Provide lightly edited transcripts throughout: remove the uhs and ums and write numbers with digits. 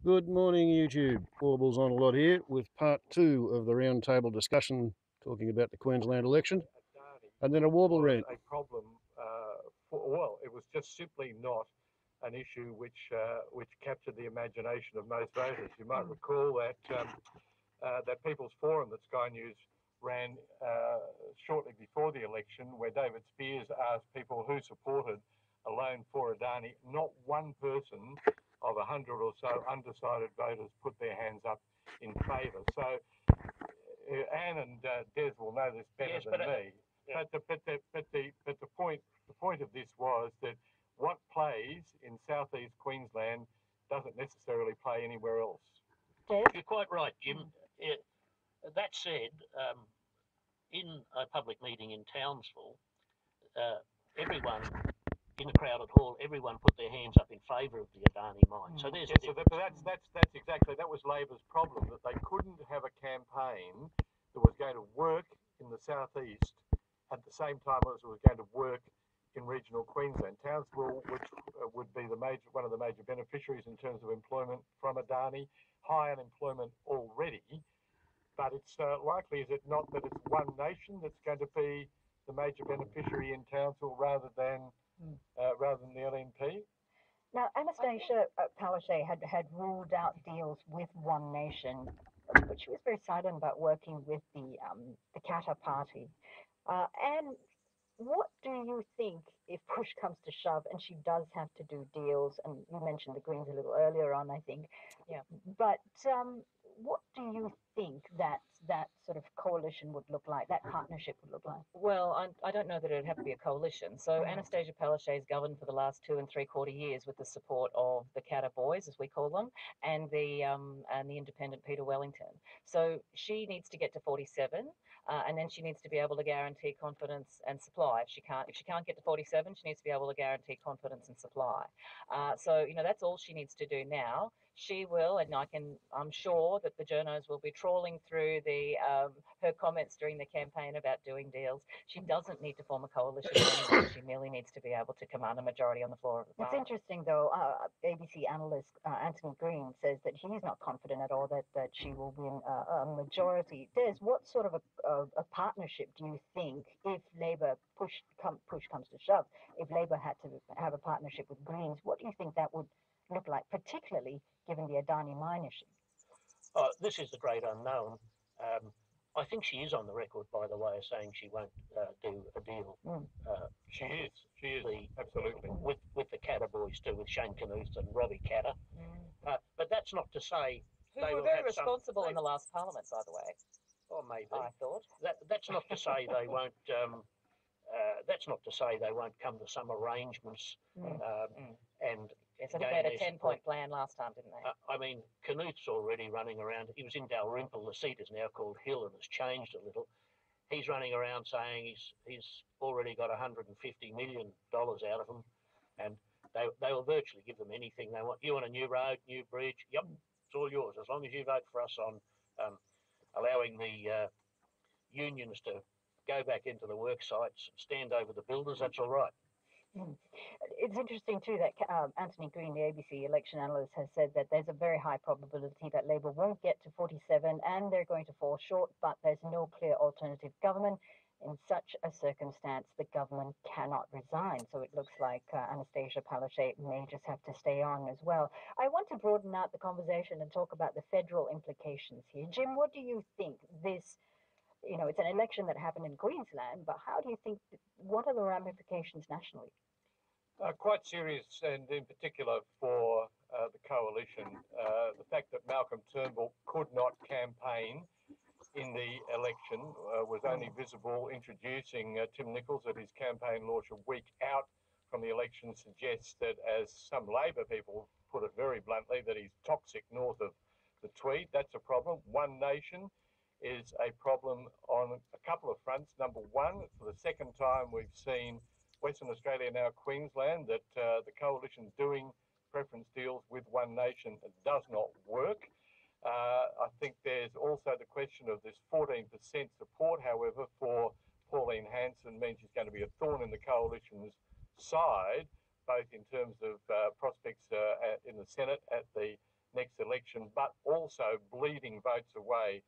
Good morning, YouTube. Warbles on a lot here with part 2 of the roundtable discussion talking about the Queensland election, and then a WarbleRant. A problem, well, it was just simply not an issue which captured the imagination of most voters. You might recall that that People's Forum that Sky News ran shortly before the election, where David Spears asked people who supported a loan for Adani. Not one person of 100 or so undecided voters put their hands up in favour. So Anne and Des will know this better than me. Yeah. But the point of this was that what plays in southeast Queensland doesn't necessarily play anywhere else. You're quite right, Jim. That said, in a public meeting in Townsville, everyone in a crowded hall, everyone put their hands up in favour of the Adani mine. So there's that's exactly, that was Labor's problem, that they couldn't have a campaign that was going to work in the southeast at the same time as it was going to work in regional Queensland. Townsville, which would be one of the major beneficiaries in terms of employment from Adani, high unemployment already, but it's likely, is it not, that it's One Nation that's going to be the major beneficiary in Townsville rather than the LNP? Now, Anastasia Palaszczuk had ruled out deals with One Nation, but she was very silent about working with the Qatar party. And what do you think if push comes to shove and she does have to do deals? And you mentioned the Greens a little earlier on, I think. Yeah. But what do you think that sort of coalition would look like, that partnership would look like? Well, I don't know that it would have to be a coalition. So Anastasia Palaszczuk has governed for the last 2 3/4 years with the support of the Qatar boys, as we call them, and the independent Peter Wellington. So she needs to get to 47, and then she needs to be able to guarantee confidence and supply. If she can't get to 47, she needs to be able to guarantee confidence and supply. So that's all she needs to do now. She will, and I'm sure that the journos will be trawling through her comments during the campaign about doing deals. She doesn't need to form a coalition anyway. She merely needs to be able to command a majority on the floor of the parliament. It's interesting, though. ABC analyst Anthony Green says that he's not confident at all that she will win a majority. Des, what sort of a partnership do you think, if Labor push comes to shove, if Labor had to have a partnership with Greens, what do you think that would look like, particularly given the Adani mine issue? This is the great unknown. I think she is on the record, by the way, as saying she won't do a deal. She is, absolutely. With the Qatar boys too, with Shane Knuth and Robbie Qatar. But that's not to say who were very responsible in the last parliament, by the way. Or maybe. I thought. That's not to say they won't. That's not to say they won't come to some arrangements. And so they had a 10-point plan last time, didn't they? I mean, Knuth's already running around. He was in Dalrymple. The seat is now called Hill and has changed a little. He's running around saying he's already got $150 million out of them, and they will virtually give them anything they want. You want a new road, new bridge? Yep, it's all yours, as long as you vote for us on allowing the unions to go back into the work sites and stand over the builders. That's all right. It's interesting too that Anthony Green, the ABC election analyst, has said that there's a very high probability that Labor won't get to 47 and they're going to fall short, but there's no clear alternative government. In such a circumstance, the government cannot resign. So it looks like Anastasia Palaszczuk may just have to stay on as well. I want to broaden out the conversation and talk about the federal implications here. Jim, what do you think this, it's an election that happened in Queensland, but how do you think, what are the ramifications nationally? Quite serious, and in particular for the coalition. The fact that Malcolm Turnbull could not campaign in the election was only visible introducing Tim Nicholls at his campaign launch a week out from the election suggests that, as some Labor people put it very bluntly, that he's toxic north of the Tweed. That's a problem. One Nation is a problem on a couple of fronts. Number one, for the second time we've seen Western Australia, now Queensland, that the coalition doing preference deals with One Nation does not work. I think there's also the question of this 14% support, however, for Pauline Hanson means she's going to be a thorn in the coalition's side, both in terms of prospects in the Senate at the next election. but also bleeding votes away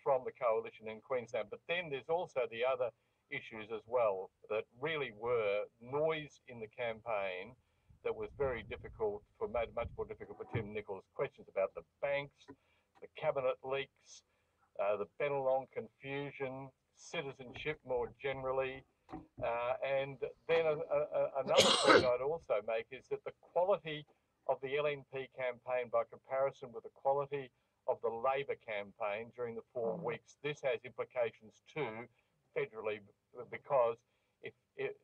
from the coalition in Queensland. But then there's also the other issues as well that really were noise in the campaign that was very difficult made it much more difficult for Tim Nichols. Questions about the banks, the cabinet leaks, the Bennelong confusion, citizenship more generally. And then another point I'd also make is that the quality of the LNP campaign by comparison with the quality of the Labor campaign during the 4 weeks, this has implications too federally, because it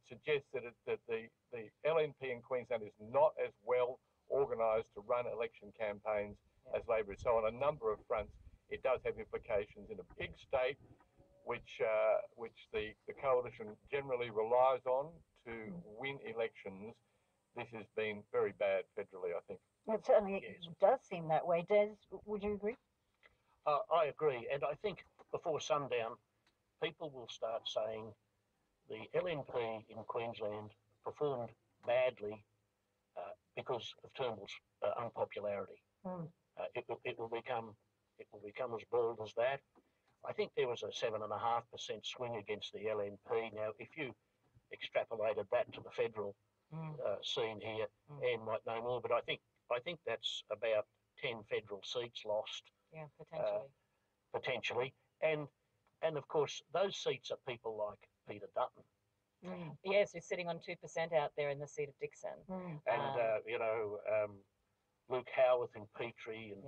suggests that the LNP in Queensland is not as well organised to run election campaigns as Labor is. So on a number of fronts, it does have implications in a big state, which the coalition generally relies on to win elections. This has been very bad federally, I think. It certainly does seem that way. Des, would you agree? I agree, and I think before sundown, people will start saying the LNP in Queensland performed badly because of Turnbull's unpopularity. It will become as bald as that. I think there was a 7.5% swing against the LNP. Now, if you extrapolated that to the federal scene here, Anne might know more, but I think that's about 10 federal seats lost. Yeah, potentially. And of course, those seats are people like Peter Dutton. Yes, who's sitting on 2% out there in the seat of Dixon. And, Luke Howarth and Petrie and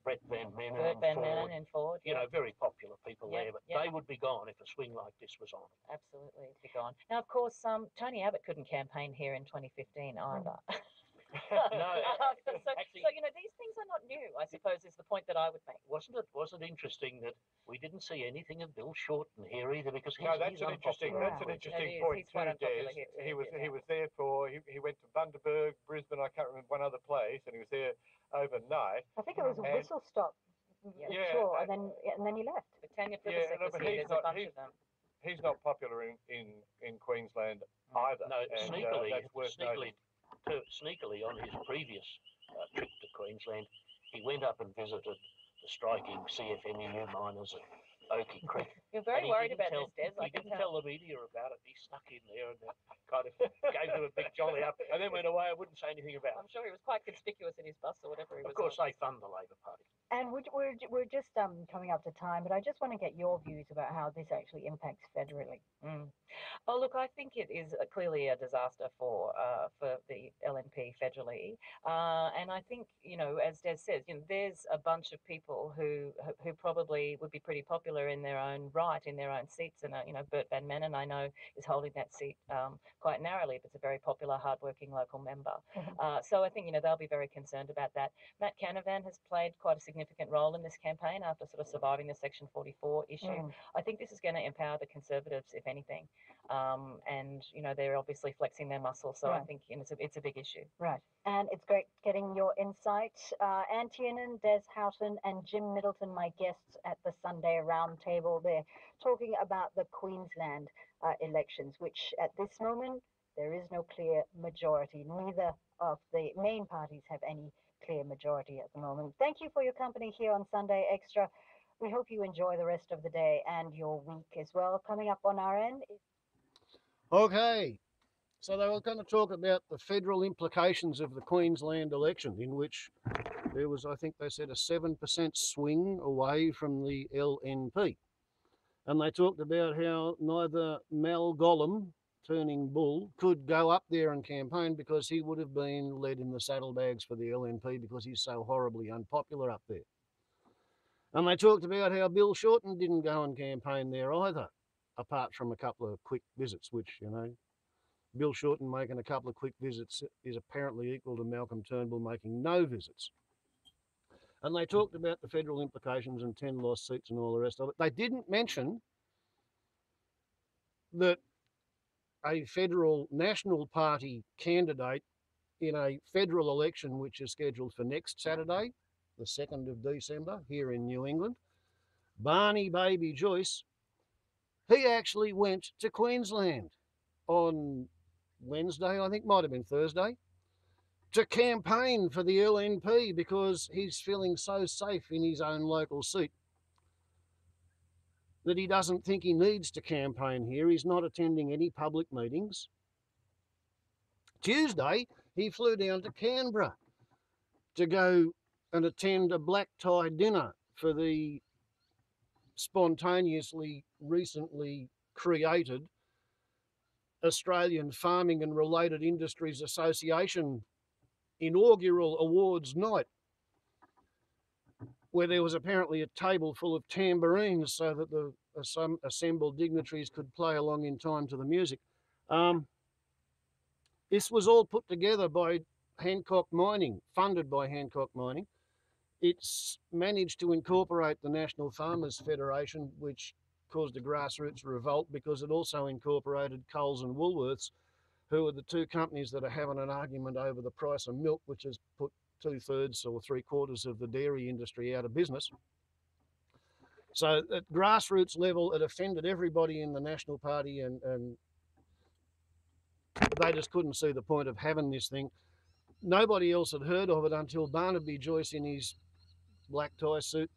Brett Van Mennen and Ford. You know, very popular people there, but they would be gone if a swing like this was on. Absolutely, it'd be gone. Now, of course, Tony Abbott couldn't campaign here in 2015 either. No, actually, so these things are not new, I suppose, is the point that I would make. Wasn't it interesting that we didn't see anything of Bill Shorten here either, because that's an interesting point too, Des. He was there he went to Bundaberg, Brisbane, I can't remember one other place, and he was there overnight. I think it was a whistle stop. Sure, and then he left. But Tanya Plibersek was here. There's a bunch of them. He's not popular in Queensland either. No, sneakily, that's worth noting. Sneakily, on his previous trip to Queensland, he went up and visited the striking CFMEU miners at Oakey Creek. You're very worried about this, Des. He didn't tell the media about it. He snuck in there and kind of gave them a big jolly up, and then went away. I wouldn't say anything about it. I'm sure he was quite conspicuous in his bus or whatever he was. Of course, they fund the Labor Party. And we're just coming up to time, but I just want to get your views about how this actually impacts federally. Well, look, I think it is clearly a disaster for the LNP federally, and I think as Des says, there's a bunch of people who probably would be pretty popular in their own right, in their own seats, and Bert Van Mennen, I know, is holding that seat quite narrowly, but it's a very popular, hardworking local member. So I think they'll be very concerned about that. Matt Canavan has played quite a significant role in this campaign after sort of surviving the Section 44 issue. I think this is going to empower the Conservatives, if anything. And they're obviously flexing their muscle, so I think it's a big issue. Right, and it's great getting your insight. Anne Tiernan, Des Houghton, and Jim Middleton, my guests at the Sunday Roundtable. They're talking about the Queensland elections, which at this moment there is no clear majority. Neither of the main parties have any clear majority at the moment. Thank you for your company here on Sunday Extra. We hope you enjoy the rest of the day and your week as well. Coming up on our end. Okay, so they were going to talk about the federal implications of the Queensland election, in which there was, I think they said, a 7% swing away from the LNP. And they talked about how neither Mal Gollum, turning bull, could go up there and campaign because he would have been led in the saddlebags for the LNP because he's so horribly unpopular up there. And they talked about how Bill Shorten didn't go and campaign there either, apart from a couple of quick visits, which, Bill Shorten making a couple of quick visits is apparently equal to Malcolm Turnbull making no visits. And they talked about the federal implications and 10 lost seats and all the rest of it. They didn't mention that a federal National Party candidate in a federal election, which is scheduled for next Saturday, the 2nd of December, here in New England, Barneybaby Joyce, he actually went to Queensland on Wednesday, I think, might have been Thursday, to campaign for the LNP because he's feeling so safe in his own local seat that he doesn't think he needs to campaign here. He's not attending any public meetings. Tuesday, he flew down to Canberra to go and attend a black tie dinner for the spontaneously recently created Australian Farming and Related Industries Association inaugural awards night, where there was apparently a table full of tambourines so that the some assembled dignitaries could play along in time to the music. This was all put together by Hancock Mining, funded by Hancock Mining. It's managed to incorporate the National Farmers Federation, which caused a grassroots revolt because it also incorporated Coles and Woolworths, who are the two companies that are having an argument over the price of milk, which has put 2/3 or 3/4 of the dairy industry out of business. So at grassroots level, it offended everybody in the National Party, and they just couldn't see the point of having this thing. Nobody else had heard of it until Barneybaby Joyce, in his black tie suit,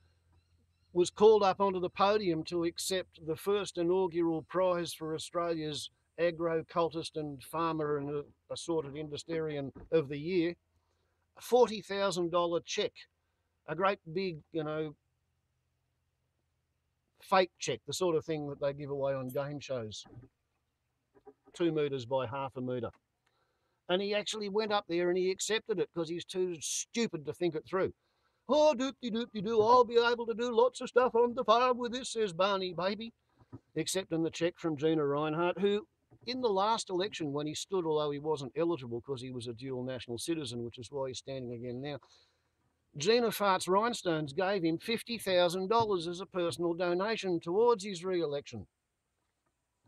was called up onto the podium to accept the first inaugural prize for Australia's agro-cultist and farmer and assorted industrian of the year, a $40,000 cheque, a great big, fake cheque, the sort of thing that they give away on game shows, 2 metres by half a metre. And he actually went up there and he accepted it because he's too stupid to think it through. Oh, doop-de-doop-de-doo, I'll be able to do lots of stuff on the farm with this, says Barneybaby, accepting the cheque from Gina Rinehart, who, in the last election, when he stood, although he wasn't eligible because he was a dual national citizen, which is why he's standing again now, Gina Farts Rhinestones gave him $50,000 as a personal donation towards his re-election.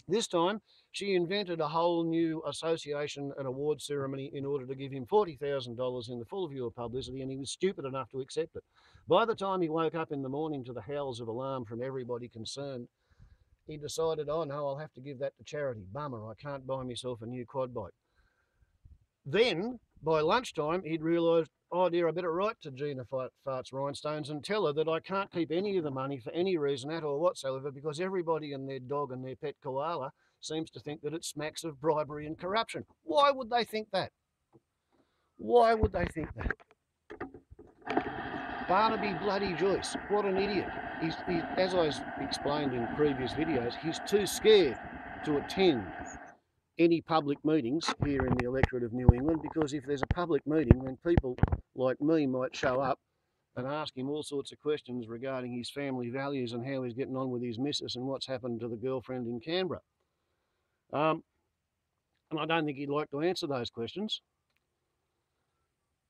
This time, she invented a whole new association and award ceremony in order to give him $40,000 in the full view of publicity, and he was stupid enough to accept it. By the time he woke up in the morning to the howls of alarm from everybody concerned, he decided, oh no, I'll have to give that to charity. Bummer, I can't buy myself a new quad bike. Then, by lunchtime, he'd realised, oh dear, I better write to Gina Farts Rhinestones and tell her that I can't keep any of the money for any reason at all whatsoever, because everybody and their dog and their pet koala seems to think that it smacks of bribery and corruption. Why would they think that? Why would they think that? Barnaby bloody Joyce, what an idiot. He's, as I explained in previous videos, he's too scared to attend any public meetings here in the electorate of New England, because if there's a public meeting, then people like me might show up and ask him all sorts of questions regarding his family values and how he's getting on with his missus and what's happened to the girlfriend in Canberra. And I don't think he'd like to answer those questions.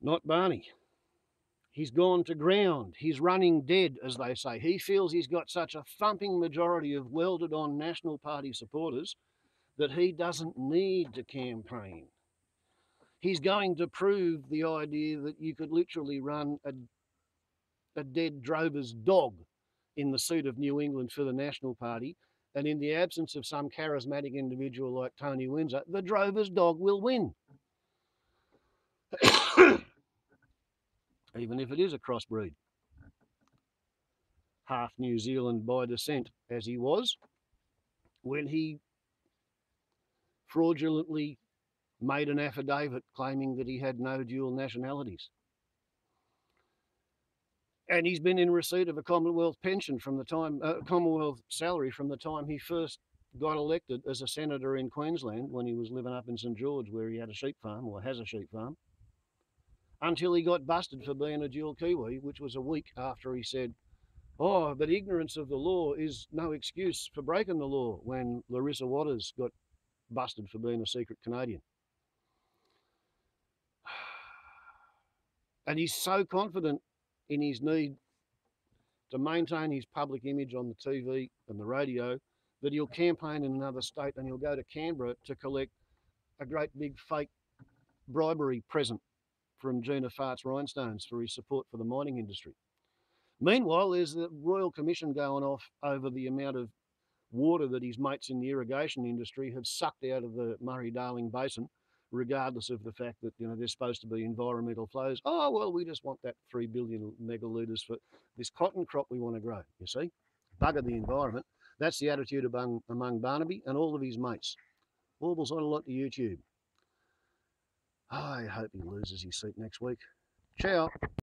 Not Barney. He's gone to ground. He's running dead, as they say. He feels he's got such a thumping majority of welded-on National Party supporters that he doesn't need to campaign. He's going to prove the idea that you could literally run a dead drover's dog in the seat of New England for the National Party, and in the absence of some charismatic individual like Tony Windsor, the drover's dog will win. Even if it is a crossbreed. Half New Zealand by descent, as he was, when he fraudulently made an affidavit claiming that he had no dual nationalities. And he's been in receipt of a Commonwealth pension from the time, Commonwealth salary from the time he first got elected as a senator in Queensland, when he was living up in St George, where he had a sheep farm, or has a sheep farm, until he got busted for being a dual Kiwi, which was a week after he said, oh, but ignorance of the law is no excuse for breaking the law, when Larissa Waters got busted for being a secret Canadian. And he's so confident in his need to maintain his public image on the TV and the radio that he'll campaign in another state, and he'll go to Canberra to collect a great big fake bribery present from Gina Farts Rhinestones for his support for the mining industry. Meanwhile, there's the Royal Commission going off over the amount of water that his mates in the irrigation industry have sucked out of the Murray-Darling Basin, regardless of the fact that, you know, there's supposed to be environmental flows. Oh, well, we just want that 3 billion megalitres for this cotton crop we want to grow, you see. Bugger the environment. That's the attitude among Barnaby and all of his mates. Warble's on a lot to YouTube. I hope he loses his seat next week. Ciao.